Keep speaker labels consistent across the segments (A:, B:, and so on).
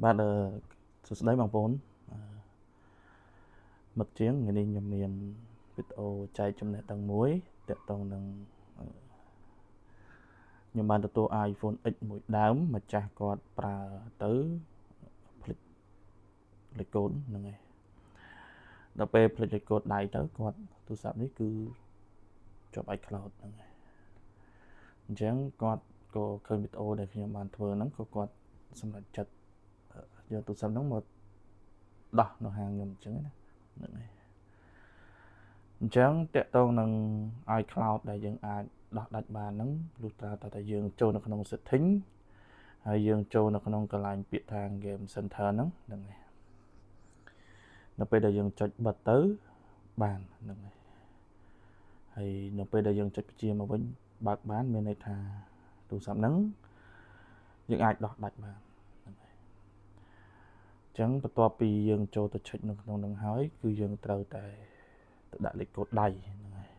A: បាទសួស្តីបងប្អូនមិត្តជាងថ្ងៃនេះខ្ញុំមានវីដេអូចែកចំណេះដឹងមួយទាក់ទងនឹងខ្ញុំបានទទួល iPhone X មួយដើមម្ចាស់គាត់ប្រើទៅផ្លិចលេខកូដហ្នឹងហើយដល់ពេលផ្លិចលេខកូដដៃទៅគាត់ទូរស័ព្ទនេះគឺជាប់ iCloud ហ្នឹងហើយអញ្ចឹងគាត់ក៏ឃើញវីដេអូដែលខ្ញុំបានធ្វើហ្នឹងក៏គាត់សម្រេចចិត្តយកទូរស័ព្ទហ្នឹងមកដោះនៅហាងខ្ញុំអញ្ចឹងណាហ្នឹងហើយអញ្ចឹងតាក់ទងនឹង iCloud ដែលយើងអាចដោះដាច់បានហ្នឹងលុះត្រាតែយើងចូលនៅក្នុង setting ហើយយើងចូលនៅក្នុងកន្លែងពាក្យថា Game Center ហ្នឹងហើយនៅពេលដែលយើងចុចបិទទៅបានហ្នឹងហើយនៅពេលដែលយើងចុចបញ្ជាមកវិញបើកបានមានន័យថាទូរស័ព្ទហ្នឹងយើងអាចដោះដាច់បានហ្នឹងហើយអញ្ចឹងបន្ទាប់ពីយើងចូលទៅឆែកនៅក្នុងហ្នឹងហើយគឺយើងត្រូវតែទៅដាក់លេខកូដដៃហ្នឹងហើយ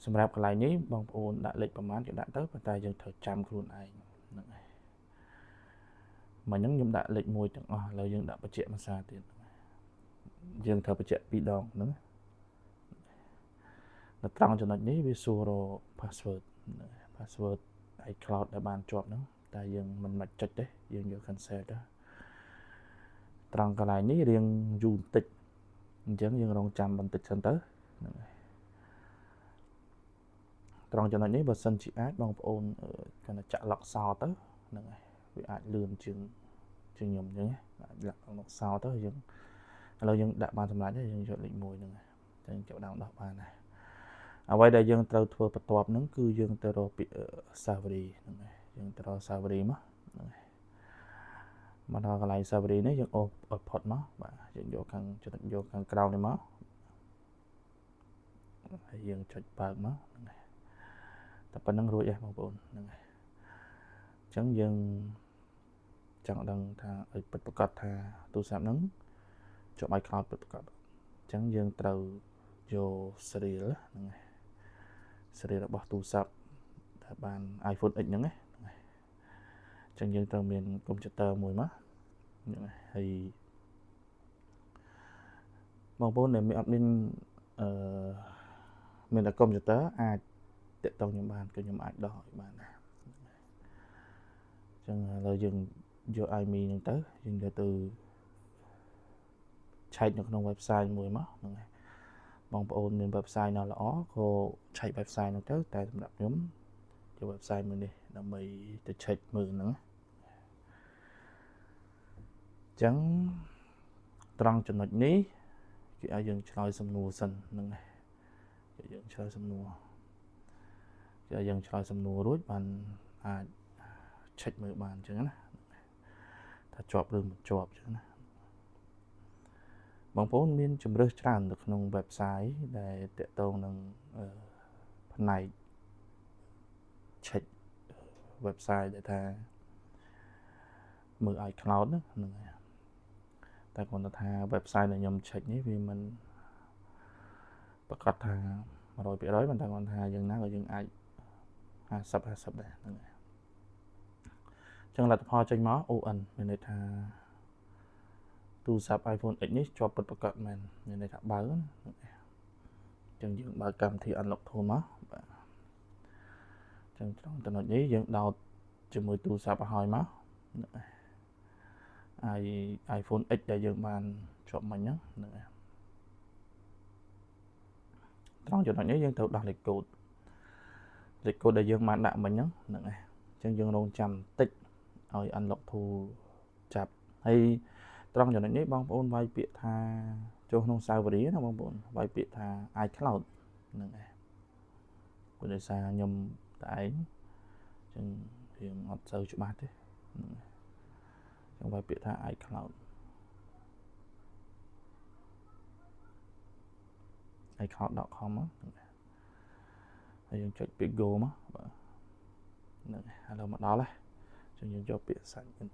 A: សម្រាប់កន្លែងនេះបងប្អូនដាក់លេខប្រមាណគេដាក់ទៅប៉ុន្តែយើងត្រូវចាំខ្លួនឯងហ្នឹងហើយមិញហ្នឹងខ្ញុំដាក់លេខ1ទាំងអស់ឥឡូវយើងដាក់បញ្ជាក់ភាសាទៀតយើងត្រូវបញ្ជាក់2ដងហ្នឹងនៅត្រង់ចំណុចនេះវាសួររក password iCloud ដែលបានជាប់ហ្នឹងតែយើងមិនមកចុចទេយើងយក cancel ទៅត្រង់កន្លែងនេះរៀងយូរបន្តិចអញ្ចឹងយើងរងចាំបន្តិចសិនទៅហ្នឹងហើយត្រង់ចំណុចនេះបើសិនជាអាចបងប្អូនគាត់ចាក់ lock សោទៅហ្នឹងហើយវាអាចលឿនជាងខ្ញុំអញ្ចឹងអាចដាក់ lock សោទៅយើងឥឡូវយើងដាក់បានសម្រាប់ហើយយើងយកលេខ1ហ្នឹងហើយអញ្ចឹងចាប់ដើមដោះបានហើយអ្វីដែលយើងត្រូវធ្វើបន្ទាប់ហ្នឹងគឺយើងទៅរកពាក្យ Safari ហ្នឹងហើយយើងទៅរក Safari មកហ្នឹងហើយមកដល់កន្លែង Safari នេះយើងអូសផុតមកបាទយើងយកខាងចំណុចយកខាងក្រោមនេះមកហើយយើងចុចបើកមកហ្នឹងហើយតែប៉ុណ្្នឹងរួចហើយបងប្អូនហ្នឹងហើយអញ្ចឹងយើងចង់ដឹងថាឲ្យពិតប្រាកដថាទូរស័ព្ទហ្នឹងជាប់ iCloud ពិតប្រាកដអញ្ចឹងយើងត្រូវយក serial ហ្នឹងហើយ serial របស់ទូរស័ព្ទដែលបាន iPhone X ហ្នឹងណាអញ្ចឹងយើងត្រូវមានកុំព្យូទ័រមួយមកហ្នឹងហើយបងប្អូនដែលអត់មានមានតែកុំព្យូទ័រអាចតាក់ទងខ្ញុំបានគឺខ្ញុំអាចដោះឲ្យបានដែរអញ្ចឹងឥឡូវយើងយក iMe ហ្នឹងទៅយើងយកទៅឆែកនៅក្នុង website មួយមកហ្នឹងហើយបងប្អូនមាន website ណាល្អក៏ឆែក website ហ្នឹងទៅតែសម្រាប់ខ្ញុំយក website មួយនេះដើម្បីទៅ check មើលហ្នឹងអញ្ចឹងត្រង់ចំណុចនេះគេឲ្យយើងឆ្លើយសំណួរសិនហ្នឹងហើយគេយើងឆ្លើយសំណួរគេឲ្យយើងឆ្លើយសំណួររួចបានអាច check មើលបានអញ្ចឹងណាថាជាប់ឬមិនជាប់អញ្ចឹងណាបងប្អូនមានជម្រើសច្រើននៅក្នុង website ដែលតាក់ទងនឹងផ្នែក check website ដែលថាមើល iCloud ហ្នឹងហើយតែគាត់ថា website ដែលខ្ញុំ check នេះវាមិនប្រកាសថា 100% ប៉ុន្តែគាត់ថាយ៉ាងណាក៏យើងអាច50 ដែរហ្នឹងហើយអញ្ចឹងលទ្ធផលចេញមក ON មានន័យថាទូរស័ព្ទ iPhone X នេះជាប់ពិតប្រាកដមែនមានន័យថាបើកណាអញ្ចឹងយើងបើកកម្មវិធី Unlock Tool មកបាទអញ្ចឹងត្រង់ចំណុចនេះយើងដោតជាមួយទូរស័ព្ទឲ្យហើយមកiPhone X ដែលយើងបានជាប់មិញហ្នឹងហើយត្រង់ចំណុចនេះយើងត្រូវដោះលេខកូដដែលយើងបានដាក់មិញហ្នឹងហើយអញ្ចឹងយើងរងចាំបន្តិចឲ្យ Unlock Tool ចាប់ហើយត្រង់ចំណុចនេះបងប្អូនវាយពាក្យថាចូលក្នុង Safari ណាបងប្អូនវាយពាក្យថា iCloud ហ្នឹងហើយព្រោះដោយសារខ្ញុំតែឯងអញ្ចឹងវាអត់សូវច្បាស់ទេហ្នឹងហើយអញ្ចឹងវាយពាក្យថា iCloud.com ហើយយើងចុចពាក្យ go មកបាទហ្នឹងហើយឥឡូវមកដល់ហើយអញ្ចឹងយើងយកពាក្យ sign in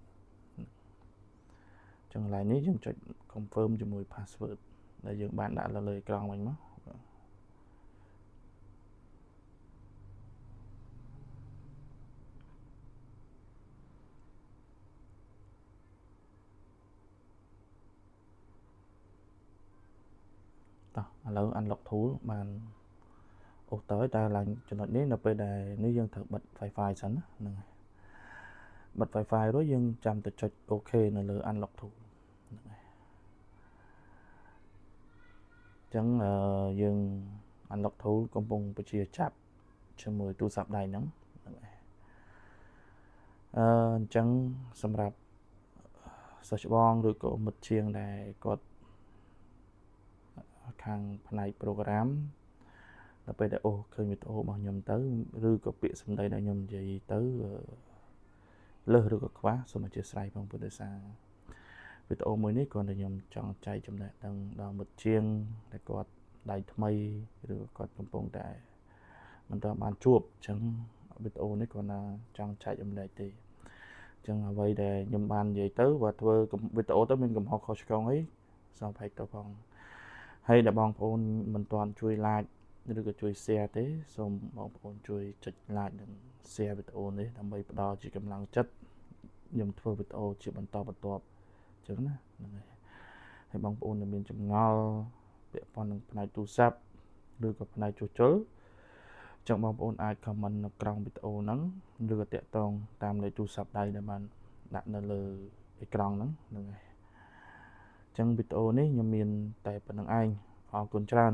A: អញ្ចឹងកន្លែងនេះយើងចុច confirm ជាមួយ password ដែលយើងបានដាក់លើអេក្រង់វិញមក តោះឥឡូវ unlock tool បានអូសទៅតែឡើងចំណុចនេះនៅពេលដែលនេះយើងត្រូវបិទ Wi-Fi សិនណាហ្នឹងហើយបិទ Wi-Fi រួចយើងចាំទៅចុច OK នៅលើ unlock tool ហ្នឹងហើយអញ្ចឹងយើង unlock tool កំពុងជាចាប់ជាមួយទូរស័ព្ទដៃហ្នឹងហើយអញ្ចឹងសម្រាប់សិស្សច្បងឬក៏មិត្តជាងដែលគាត់ខាងផ្នែក program ដល់ពេលដែលអូឃើញវីដេអូរបស់ខ្ញុំទៅឬក៏ពាក្យសម្ដីដែលខ្ញុំនិយាយទៅលើសឬក៏ខ្វះសូមអធិស្ឋានផងព្រោះដោយសារវីដេអូមួយនេះគ្រាន់តែខ្ញុំចង់ចែកចំណេះដឹងដល់មិត្តជាងដែលគាត់ដៃថ្មីឬគាត់កំពុងតែមិនទាន់បានជួបអញ្ចឹងវីដេអូនេះគ្រាន់តែចង់ចែកចំណែកទេអញ្ចឹងអ្វីដែលខ្ញុំបាននិយាយទៅបើធ្វើវីដេអូទៅមានកំហុសខុសឆ្គងអីសូមអភ័យទោសផងហើយដែលបងប្អូនមិនទាន់ជួយ like ឬក៏ជួយ share ទេសូមបងប្អូនជួយចុច like និង share វីដេអូនេះដើម្បីផ្ដល់ជាកម្លាំងចិត្តខ្ញុំធ្វើវីដេអូជាបន្តបន្ទាប់អញ្ចឹងណាហ្នឹងហើយបងប្អូនដែលមានចម្ងល់ពាក់ព័ន្ធនឹងផ្នែកទូរស័ព្ទឬក៏ផ្នែកជួសជុលចឹងបងប្អូនអាច comment នៅក្រោមវីដេអូហ្នឹងឬក៏តាក់ទងតាមលេខទូរស័ព្ទដៃដែលបានដាក់នៅលើអេក្រង់ហ្នឹងហើយអញ្ចឹងវីដេអូនេះខ្ញុំមានតែប៉ុណ្្នឹងឯងអរគុណច្រើន